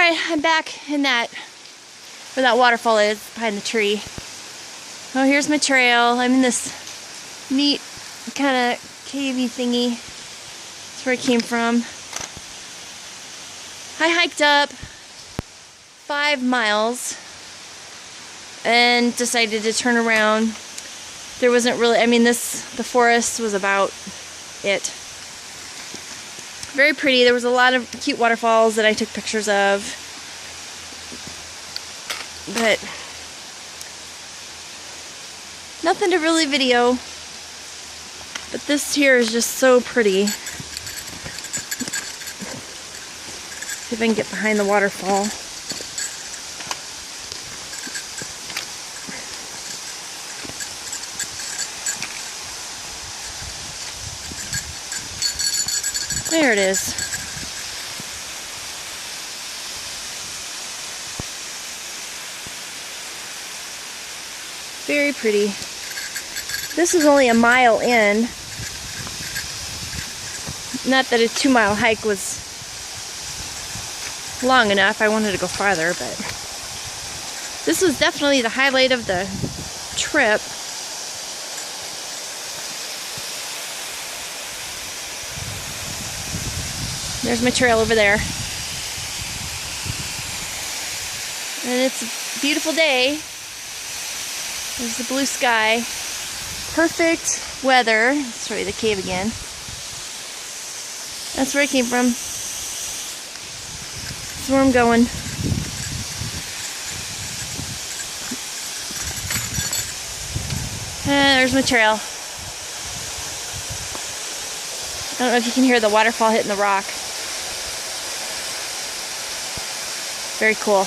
Alright, I'm back in that, where that waterfall is, behind the tree. Oh, here's my trail. I'm in this neat kind of cavey thingy. That's where I came from. I hiked up 5 miles and decided to turn around. There wasn't really, the forest was about it. Very pretty. There was a lot of cute waterfalls that I took pictures of. But nothing to really video. But this here is just so pretty. See if I can get behind the waterfall. There it is. Very pretty. This is only a mile in. Not that a 2-mile hike was long enough. I wanted to go farther, but this was definitely the highlight of the trip. There's my trail over there. And it's a beautiful day. There's the blue sky. Perfect weather. Let's show you the cave again. That's where I came from. That's where I'm going. And there's my trail. I don't know if you can hear the waterfall hitting the rock. Very cool.